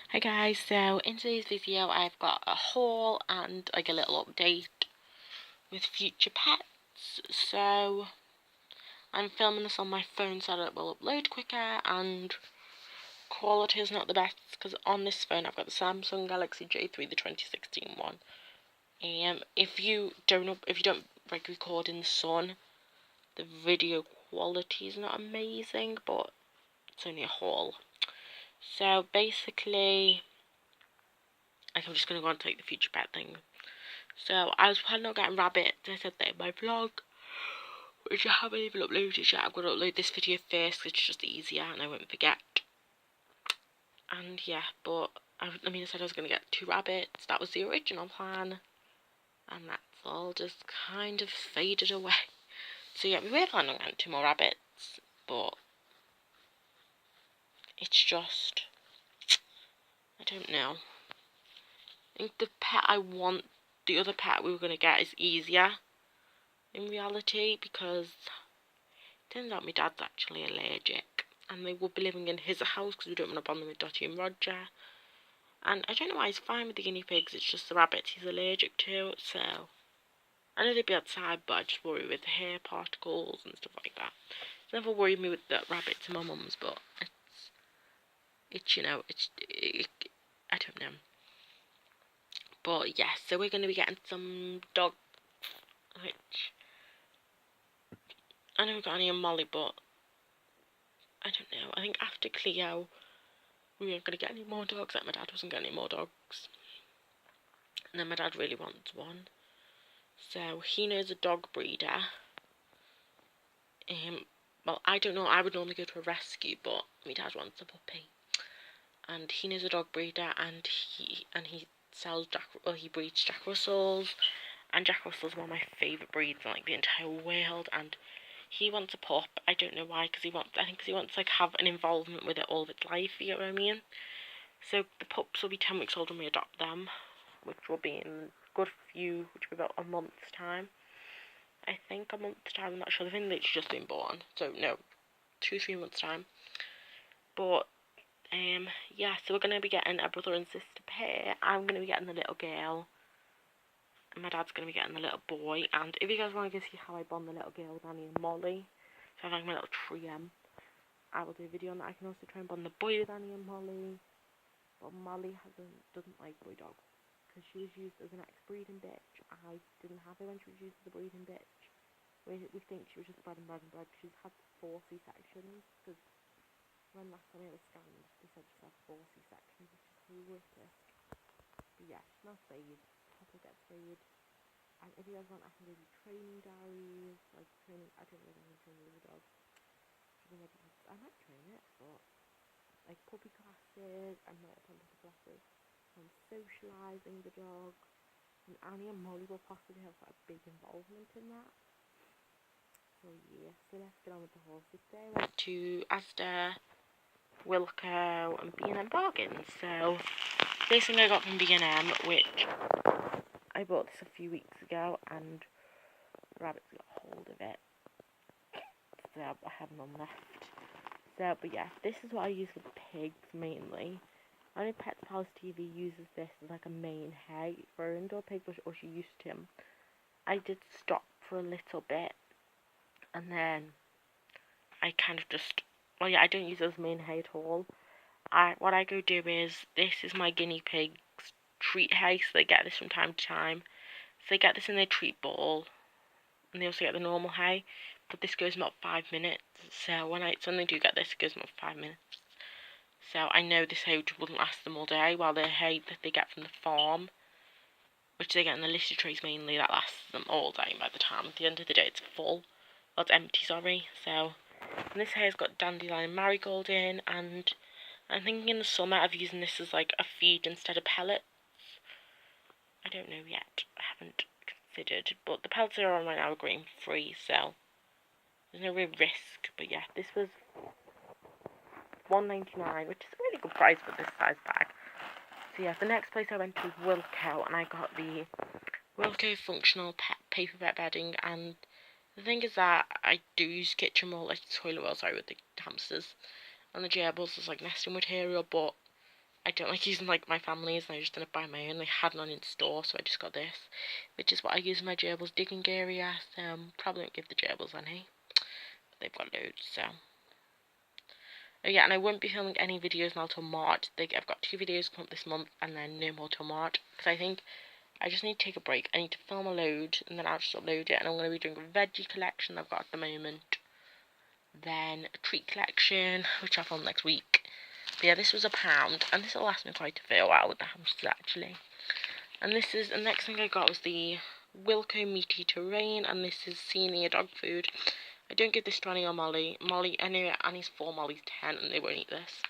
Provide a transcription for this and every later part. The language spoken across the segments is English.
Hi guys, so in today's video I've got a haul and like a little update with future pets. So I'm filming this on my phone so that it will upload quicker, and quality is not the best because on this phone I've got the Samsung Galaxy J3, the 2016 one. If you don't like record in the sun, the video quality is not amazing, but it's only a haul. So basically, I'm just going to go and take the future pet thing. So I was planning on getting rabbits. I said that in my vlog, which I haven't even uploaded yet. I'm going to upload this video first because it's just easier and I won't forget. And yeah, but I said I was going to get 2 rabbits. That was the original plan. And that's all just kind of faded away. So yeah, we were planning on getting 2 more rabbits, but it's just, I don't know. I think the other pet we were going to get is easier in reality, because it turns out my dad's actually allergic and they will be living in his house because we don't want to bond them with Dottie and Roger. And I don't know why he's fine with the guinea pigs, it's just the rabbits he's allergic to. So I know they'd be outside, but I just worry with the hair particles and stuff like that. It's never worried me with the rabbits in my mum's, but I don't know. But yeah, so we're going to be getting some dogs, which I know we've got Annie and Molly, but I don't know. I think after Cleo, we weren't going to get any more dogs. Like, my dad wasn't getting any more dogs. And then my dad really wants one. So he knows a dog breeder. Well, I don't know. I would normally go to a rescue, but my dad wants a puppy. And he knows a dog breeder, and he sells he breeds Jack Russells. And Jack Russell's one of my favourite breeds in like the entire world. And he wants a pup. I don't know why, I think because he wants to like have an involvement with it all of its life, you get what I mean? So the pups will be 10 weeks old when we adopt them, which will be in which will be about a month's time. I think a month's time, I'm not sure. The thing that's just been born, so no, 2-3 months time. But yeah, so we're gonna be getting a brother and sister pair. I'm gonna be getting the little girl, and my dad's gonna be getting the little boy. And if you guys want to go see how I bond the little girl with Annie and Molly, so I have like my little trim, I will do a video on that. I can also try and bond the boy with Annie and Molly. But Molly doesn't like boy dogs because she was used as an ex-breeding bitch. I didn't have her when she was used as a breeding bitch. We think she was just bred and bred and bred. She's had 4 C-sections, because when last time I had a scan, they said she had 4 C-sections, which is horrific. But yeah, she's now spayed. Papa gets spayed. And if you guys want, I can give you training diaries, like training. I don't really want to train the other dog. I might train it, but like puppy classes and nighttime puppy classes, and socialising the dog. And Annie and Molly will possibly have quite a big involvement in that. So yeah, so let's get on with the horses. Today I went to Asda, Wilco and B&M Bargains. So this thing I got from B&M, which I bought this a few weeks ago, and Rabbit's got hold of it, so I have none left. So, but yeah, this is what I use for pigs mainly. I know Pets Palace TV uses this as like a main hay for indoor pigs, or she used to. I did stop for a little bit, and then I kind of just, well yeah, I don't use it as main hay at all. What I go do is, this is my guinea pigs treat hay, so they get this from time to time. So they get this in their treat bowl, and they also get the normal hay, but this goes in about 5 minutes. So when they do get this, it goes in about 5 minutes. So I know this hay wouldn't last them all day, while the hay that they get from the farm, which they get in the litter trays mainly, that lasts them all day by the time. At the end of the day, it's full. Well, it's empty, sorry. So, and this hay's got dandelion and marigold in, and I'm thinking in the summer of using this as like a feed instead of pellets. I don't know yet. I haven't considered, but the pellets are on right now are grain free, so there's no real risk. But yeah, this was $1.99, which is a really good price for this size bag. So yeah, the next place I went to was Wilco, and I got the Wilco functional paper pet bedding. And the thing is that I do use kitchen roll, like toilet roll, sorry, with the hamsters, and the gerbils as like nesting material, but I don't like using like my family's, and I just ended up buying my own. They had none in store, so I just got this, which is what I use in my gerbils digging area. So probably won't give the gerbils any, but they've got loads. So oh yeah, and I won't be filming any videos now till March. I've got 2 videos coming up this month, and then no more till March, because I think I just need to take a break. I need to film a load, and then I'll just upload it. And I'm going to be doing a veggie collection I've got at the moment, then a treat collection, which I'll film next week. But yeah, this was £1, and this will last me quite a fair while with the hamsters actually. And this is the next thing I got was the Wilco Meat Eater Rain, and this is senior dog food. I don't give this to Annie or Molly. Anyway, Annie's 4, Molly's 10, and they won't eat this.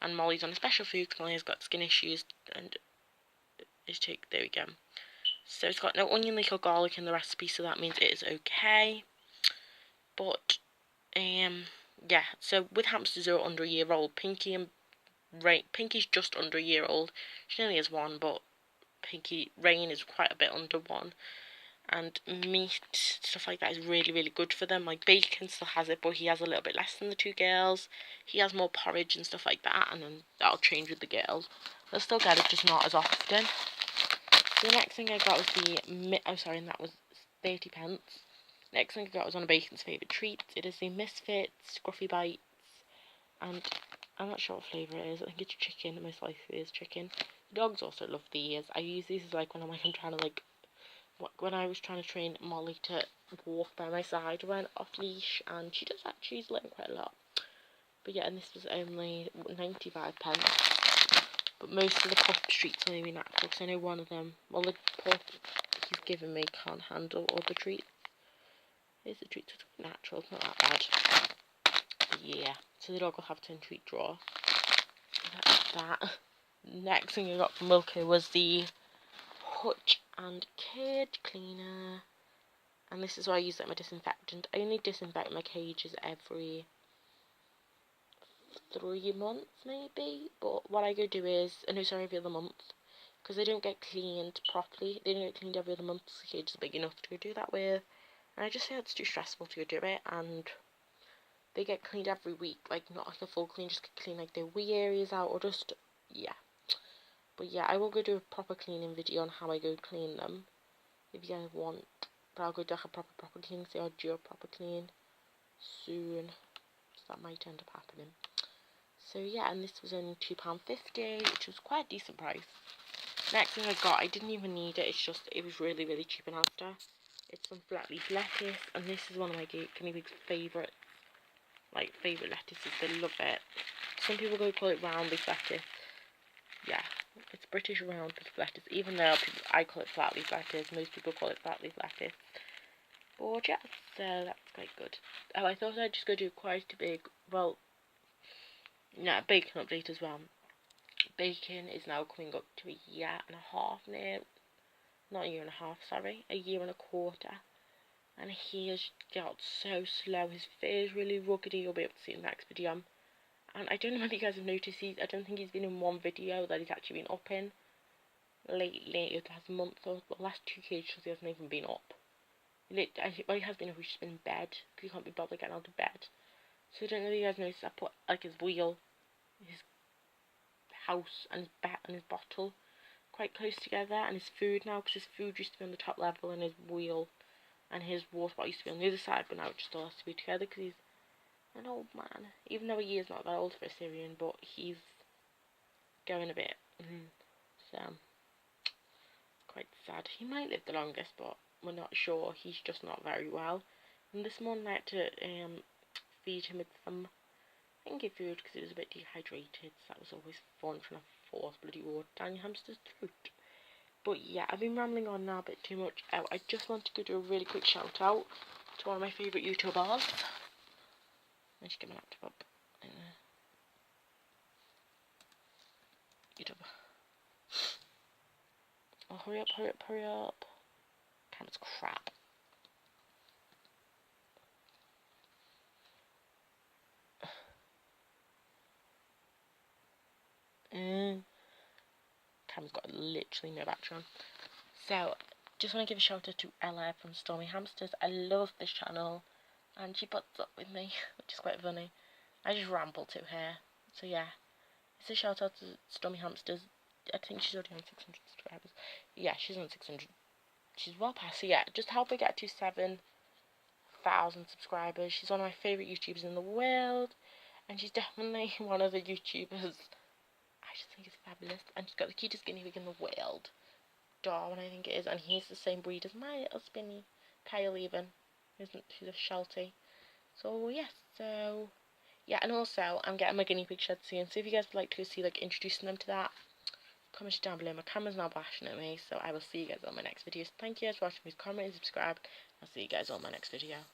And Molly's on a special food because Molly has got skin issues, and there we go. So it's got no onion, leek or garlic in the recipe, so that means it is okay. But yeah, so with hamsters who are under a year old, Pinky's just under a year old. She only is 1, but Rain is quite a bit under 1. And meat, stuff like that is really, really good for them. Like Bacon still has it, but he has a little bit less than the 2 girls. He has more porridge and stuff like that, and then that'll change with the girls. They'll still get it, just not as often. So the next thing I got was and that was 30p. Next thing I got was one of Bacon's favourite treats. It is the Misfits Scruffy Bites, and I'm not sure what flavour it is. I think it's chicken. Most likely it is chicken. The dogs also love these. I use these as like when I'm trying to when I was trying to train Molly to walk by my side, I went off leash, and she does actually learn quite a lot. But yeah, and this was only 95p. But most of the pup treats are maybe natural, because I know one of them, well, the pup he's given me can't handle all the treats. Here's the treats, it's natural, it's not that bad. But yeah, so the dog will have to in treat drawer. That's that. Next thing I got from Wilco was the Hutch and Cage Cleaner. And this is why I use like my disinfectant. I only disinfect my cages every 3 months maybe, but what I go do is, every other month, because they don't get cleaned properly. They don't get cleaned every other month, so the cage is big enough to go do that with, and I just feel it's too stressful to go do it. And they get cleaned every week, like not like a full clean, just clean like their wee areas out, or just, yeah. But yeah, I will go do a proper cleaning video on how I go clean them, if you guys want. But I'll go do like a proper clean, so I'll do a proper clean soon, so that might end up happening. So yeah, and this was only £2.50, which was quite a decent price. Next thing I got, I didn't even need it, it was really, really cheap in Asda. It's some flat leaf lettuce, and this is one of my guinea pig's favourite lettuces. They love it. Some people call it round leaf lettuce. Yeah, it's British round leaf lettuce, even though I call it flat leaf lettuce, most people call it flat leaf lettuce. But yeah, so that's quite good. Oh, I thought I'd just go do quite a big, bacon update as well. Bacon is now coming up to a year and a half now. Not a year and a half, sorry. A year and a quarter. And he has got so slow. His fur is really ruggedy. You'll be able to see in the next video. And I don't know if you guys have noticed, I don't think he's been in one video that he's actually been up in. Lately, the last month or the last 2 cages, he hasn't even been up. He has been up, he's just been in bed, because he can't be bothered getting out of bed. So I don't know if you guys noticed, I put like his wheel, his house and his bottle quite close together, and his food now, because his food used to be on the top level, and his wheel and his water bottle used to be on the other side, but now it just all has to be together, because he's an old man. Even though he is not that old for a Syrian, but he's going a bit, so quite sad. He might live the longest, but we're not sure. He's just not very well. And this morning I had to feed him with some finger food because he was a bit dehydrated, so that was always fun, trying to force bloody water down your hamster's throat. But yeah, I've been rambling on now a bit too much. I just want to go do a really quick shout out to one of my favourite YouTubers. I should get my laptop up. YouTube. Oh, hurry up, hurry up, hurry up. Camera's crap. Camera's got literally no battery on. So, just want to give a shout out to Ella from Stormy Hamsters. I love this channel, and she puts up with me, which is quite funny. I just ramble to her. So yeah, It's a shout out to Stormy Hamsters. I think she's already on 600 subscribers. Yeah, she's on 600. She's well past. So yeah, just help her get to 7,000 subscribers. She's one of my favourite YouTubers in the world. And she's definitely one of the YouTubers I just think it's fabulous. And she's got the cutest guinea pig in the world. Darwin, I think it is. And he's the same breed as my little spinny. Kyle even. She's a Sheltie. So, yes. So, yeah. And also, I'm getting my guinea pig shed soon. So if you guys would like to see, like, introducing them to that, comment it down below. My camera's now bashing at me. So I will see you guys on my next videos. Thank you guys for watching. Please comment and subscribe. I'll see you guys on my next video.